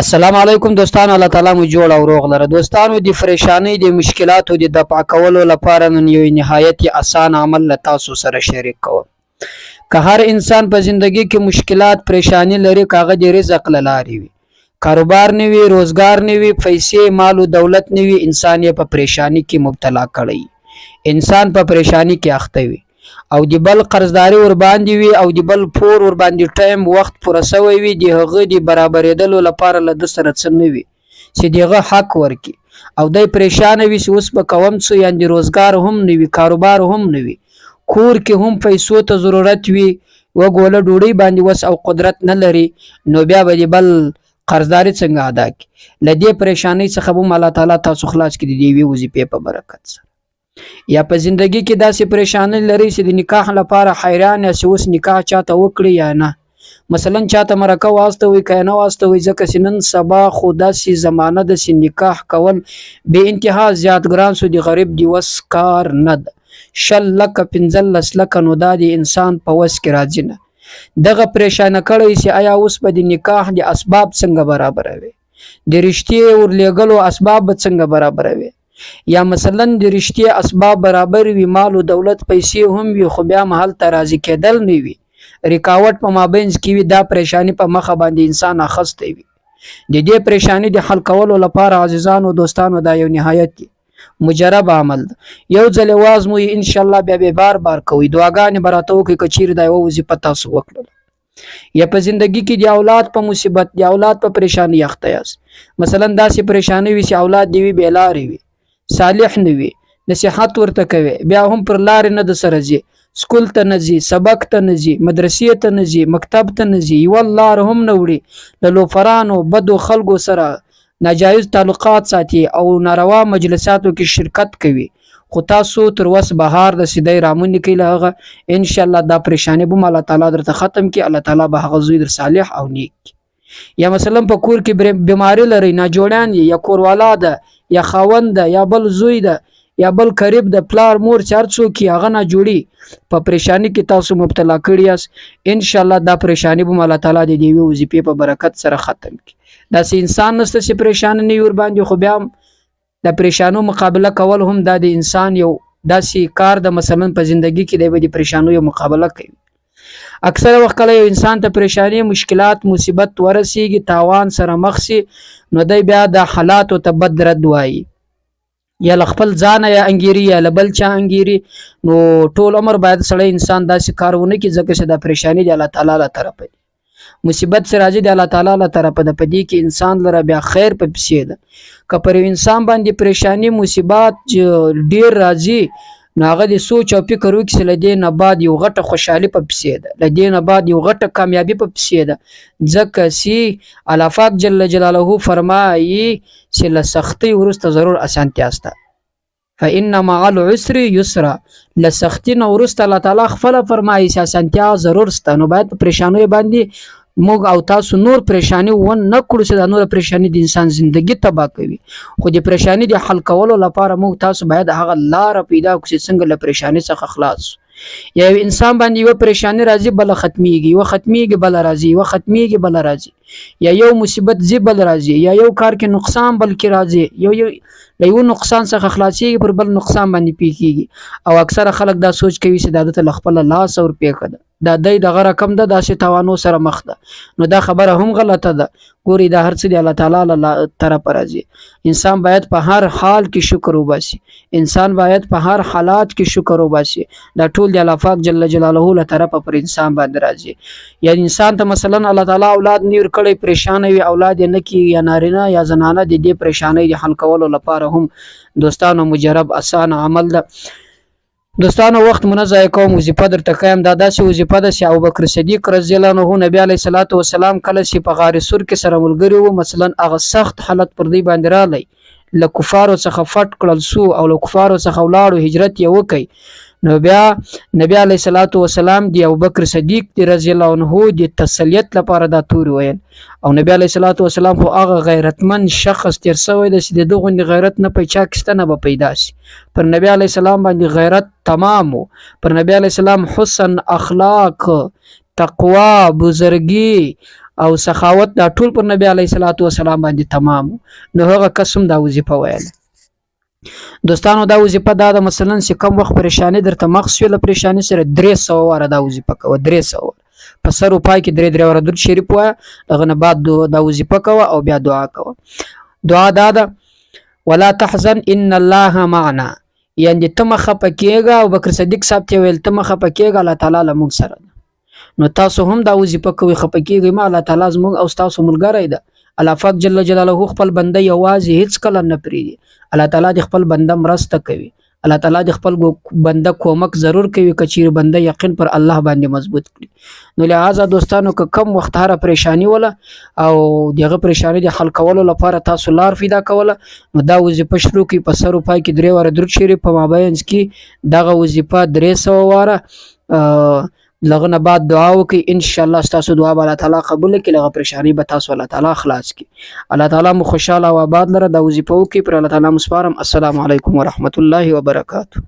السلام علیکم دوستانو، الله تعالی مو جوړ او روغ لره. دوستانو د پریشانی د مشکلاتو د دفع کولو لپاره نن یو نهایت آسان عمل له تاسو سره شریک کوم. که هر انسان په زندگی کې مشکلات پریشانی لري، کاغه د رزق لاري وي، کاروبار نه وي، روزګار نه وي، پیسې مال او دولت نه وي، انسان یې په پریشانی کې مبتلا کړي. انسان په پریشانی کې اخته وي او د بل قرضداري ور باندې وي او د بل پور ور باندې ټایم وخت پوره سوی وي، د هغه د برابرېدلو لپاره له د سره څه نه وي چې دغه حق ورکي او دای پریشان وي چې اوس به کوم څه، یعنی د روزګار هم نه وي، کاروبار هم نه وي، کور کې هم پیسو ته ضرورت وي، وګوله ډوډۍ باندې وس او قدرت نه لري، نو بیا به د بل قرضداري څنګه ادا کړي؟ له دې پریشانی څخه به الله تعالی تاسو خلاص کړي د یوې وظیفې په برکت سره. یا په زندگی کې داسې پریشانی لري چې د نکاح لپاره حیران یاست اوس نکاح چاته وکړي یا نه. مثلا چاته مرکه واسطه وي که نه واسطه وي، ځکه چې نن سبا خو داسې زمانه ده چې نکاح کول بې انتها زیات ګران سو، د غریب د وس کار نه ده. 100 لکه 15 لکه نو دا د انسان په وس کې راځي نه. دغه پریشانه کړی چې آیا اوس به د نکاح د اسباب څنګه برابروي، د رشتې ورلېږلو اسباب به څنګه برابروي، یا مثلا د رشتې اسباب برابر وي، مال او دولت پیسې هم وي، خو بیا محل ته راضي کېدل نه وي، رکاوټ په مابینځ کې وي، دا پریشانی په مخه باندې انسان اخسته وي. د دې پریشانی د حل کولو لپاره عزیزانو دوستانو دا یو نهایت مجرب عمل ده. یو ځل واز مو ان شاء الله بیا به بار بار کوي، دعاګانې براته وکړي کچیر دا یو وظیفه تاسو وکړه. یا په زندگی کې د اولاد په مصیبت، د اولاد په پریشانی اخته یاست، مثلا داسې پریشانی وي چې اولاد دی وي بیلاری وي، صالح نه وي، نصيحت ورته کوي، بیا هم پر لار نه د سره ځي، سکول ته نه ځي، سبق ته نه ځي، مدرسې ته نه ځي، مکتب ته نه ځي، یو لار هم نه وړي، له لوفرانو بدو خلکو سره ناجایز تعلقات ساتي او ناروا مجلساتو کې شرکت کوي. خو تاسو تر وس بهار د سیدای رامون کې لهغه ان شاء الله دا پریشانی به الله تعالی درته ختم کی، الله تعالی به هغه زوی در صالح او نیک. یا مثلا په کور کې بیماری لري، نه جوړان یا کوروالا ده یا خاوند ده یا بل زوی ده یا بل قریب د پلار مور چارڅو کې هغه نه جوړي، په پریشانی کې تاسو مبتلا کړی یاست، ان شاء الله دا پریشانی به الله تعالی د دې وظیفې په برکت سره ختم کړي. دا سي انسان نشته چې پریشان نه ور باندې، خو بیا د پریشانو مقابله کول هم د انسان یو داسې کار د مثلا په زندگی کې د پریشانو یو مقابله کوي. اکثر وخت کله یو انسان ته پریشانی، مشکلات، مصیبت ورسیږي، تاوان سره مخ شي، نو دی بیا د حالات او تبد رد وایي، یا خپل ځان یا انګيري یا بل چا انګيري. نو ټول عمر باید سړی انسان داسې کارونه کوي ځکه چې د پریشانی د الله تعالی له طرفه، مصیبت سره راځي د الله تعالی له طرفه ده. په دې کې انسان لره بیا خیر په پسې ده. که پر انسان باندې پریشانی مصیبت ډیر راځي، نو هغه د سوچ او فکر وکړي چې لدې نه بعد یو غټه خوشحالي په پسې ده، لدې نه بعد یو غټه کامیابی په پسې ده، ځکه چې الله پاک جل جلاله فرمایي چې له سختي ورسته ضرور اسانتیا سته، فإن مع العسر يسرا. له سختي نه ورسته الله تعالی خپل فرمایي چې اسانتیا ضرور سته. نو باید په پریشانوي باندې موږ او تاسو نور پریشانی ون نه کړو چې د نور پریشانی د انسان زندگی تباہ کوي. خو د پریشانی د حل کولو لپاره موږ تاسو باید هغه لار پیدا کړو چې څنګه له پریشانی څخه خلاص. یا انسان باندې یو پریشانی راځي بل ختميږي، یو ختميږي بل راځي، یو ختميږي بل راځي، یا یو مصیبت زی بل راځي، یا یو کار کې نقصان بل کې راځي، یو نقصان څخه خلاصيږي پر بل نقصان باندې پیکيږي. او اکثر خلک دا سوچ کوي چې د عادت خپل لاس اور پیکه ده، دا دغه رقم ده، داسې توانو سره مخ ده. نو دا خبره هم غلطه ده. ګوري دا هر څه دی الله تعالی له طرف راځي. انسان باید په هر حال کې شکر وباسي، انسان باید په هر حالات کې شکر وباسي. دا ټول دی الله پاک جل جلاله له طرفه پر انسان باندې راځي. یعنی انسان ته مثلا الله تعالی اولاد نیر کړي، پریشان وي، اولاد نه کی یا نارینه یا زنانه د دې پریشانې د حل کولو لپاره هم دوستانو مجرب آسان عمل ده. دوستانو وخت منځای کوم وظیفه درته کوم، دا داسې وظیفه ده چې ابوبکر صدیق رضی الله عنه نبی علیه الصلاۃ والسلام کله چې په غار سور کې سره ملګری وو، مثلا هغه سخت حالت پر دی باندې رالی، له کفارو څخه فټ کړل سو او له کفارو څخه ولاړو هجرت یې وکړي. نو بیا نبی علیه الصلاۃ والسلام دی ابوبکر صدیق رضی الله عنه د تسلیت لپاره دا تور ویل. او نبی علیه الصلاۃ والسلام خو هغه غیرتمن شخص تیر سوی د چې دغه غیرت نه پیچا کستنه به پیدا شي. پر نبی علیه السلام باندې غیرت تمام، پر نبی علیه السلام حسن اخلاق، تقوا، بزرگی او سخاوت دا ټول پر نبی علیه الصلاۃ والسلام باندې تمام. نو هغه قسم دا وظیفه ویل. دوستانو دا وظیفه دا د مثلا چې کم وخت پریشانی درته مخ سوله پریشانی سره 300 واره دا وظیفه کوه 300 په سر او پای کې 3 واره درود شریف وای دغه نه بعد دا وظیفه کوه او بیا دعا کوه. دعا دا ده ولا تحزن ان الله معنا، یعنی ته مخه پکېږه او بکر صدیق صاحب ته ویل ته مخه پکېږه الله تعالی له موږ سره. نو تاسو هم دا وظیفه کوئ خپکیږئ ما الله تعالی زموږ او تاسو ملګری ده. الله پاک جل جلاله خپل بنده یوازې هیڅ کله نه پریږدي. الله تعالی د خپل بنده مرسته کوي. الله تعالی د خپل بنده کومک ضرور کوي کچیر بنده یقین پر الله باندې مضبوط کړي. نو لہذا دوستانو که کم وخت هر پریشانی ولا او دغه پریشانی د حل کولو لپاره تاسو لار پیدا کوله نو دا وظیفه شروع کی په سر او پای کې 3 واره درود شریف په مابینځ کې دغه وظیفه 300 واره لغه بعد دعا وکي ان شاء الله تاسو دعا به الله تعالی قبول کړي لغه پریشانی به تاسو الله تعالی خلاص کړي. الله تعالی مو خوشاله او آباد لره دا وظیفه وکي پر الله تعالی مسپارم. السلام علیکم ورحمت الله وبرکاته.